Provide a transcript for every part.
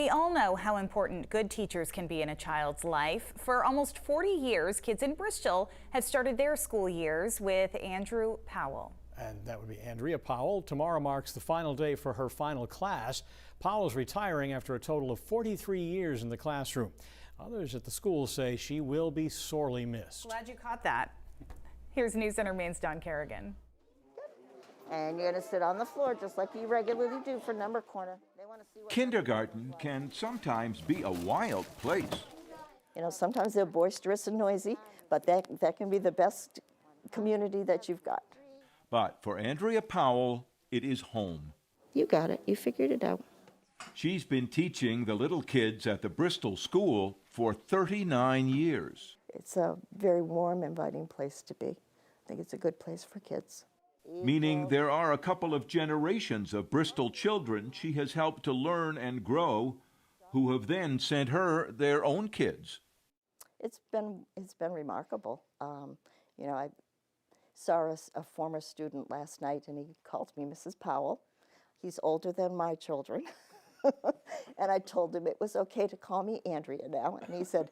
We all know how important good teachers can be in a child's life. For almost 40 years, kids in Bristol have started their school years with Andrea Powell. And that would be Andrea Powell. Tomorrow marks the final day for her final class. Powell's retiring after a total of 43 years in the classroom. Others at the school say she will be sorely missed. Glad you caught that. Here's News Center Maine's Don Kerrigan. And you're going to sit on the floor just like you regularly do for number corner. They want to see what Kindergarten can sometimes be a wild place. You know, sometimes they're boisterous and noisy, but that can be the best community that you've got. But for Andrea Powell, it is home. You got it. You figured it out. She's been teaching the little kids at the Bristol school for 39 years. It's a very warm, inviting place to be. I think it's a good place for kids. Meaning there are a couple of generations of Bristol children she has helped to learn and grow, who have then sent her their own kids. It's been remarkable. You know, I saw a former student last night, and he called me Mrs. Powell. He's older than my children. And I told him it was okay to call me Andrea now, and he said,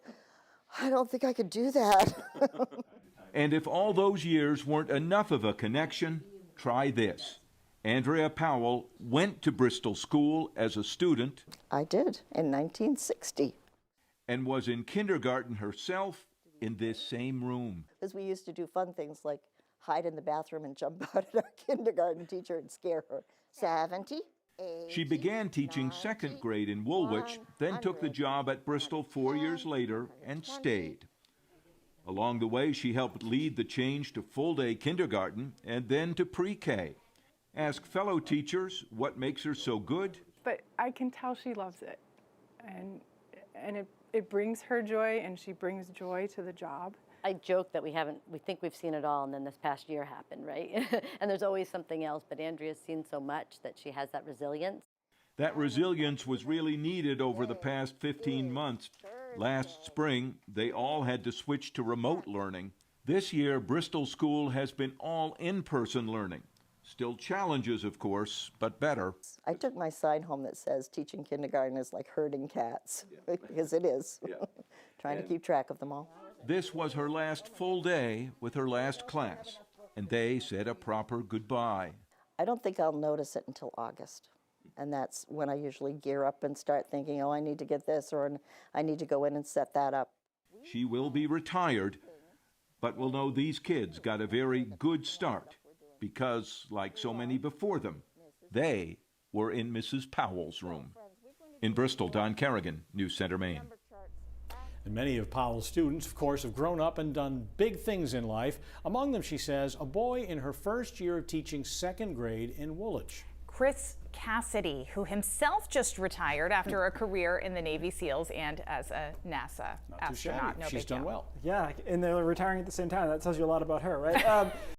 I don't think I could do that. And if all those years weren't enough of a connection, try this. Andrea Powell went to Bristol School as a student. I did, in 1960. And was in kindergarten herself in this same room. Because we used to do fun things like hide in the bathroom and jump out at our kindergarten teacher and scare her. 70, 80, She began teaching 90, second grade in Woolwich, then took the job at Bristol 4 years later and stayed. Along the way, she helped lead the change to full-day kindergarten and then to pre-K. Ask fellow teachers what makes her so good. But I can tell she loves it, and it brings her joy, and she brings joy to the job. I joke that we think we've seen it all, and then this past year happened, right? And there's always something else, but Andrea's seen so much that she has that resilience. That resilience was really needed over the past 15 months. Last spring, they all had to switch to remote learning. This year, Bristol School has been all in-person learning. Still challenges, of course, but better. I took my sign home that says teaching kindergarten is like herding cats, because it is. Trying to keep track of them all. This was her last full day with her last class, and they said a proper goodbye. I don't think I'll notice it until August. And that's when I usually gear up and start thinking, oh, I need to get this, or I need to go in and set that up. She will be retired, but will know these kids got a very good start because, like so many before them, they were in Mrs. Powell's room. In Bristol, Don Kerrigan, News Center, Maine. And many of Powell's students, of course, have grown up and done big things in life. Among them, she says, a boy in her first year of teaching second grade in Woolwich. Cassidy, who himself just retired after a career in the Navy SEALs and as a NASA astronaut. She's done well. Yeah, and they're retiring at the same time. That tells you a lot about her, right?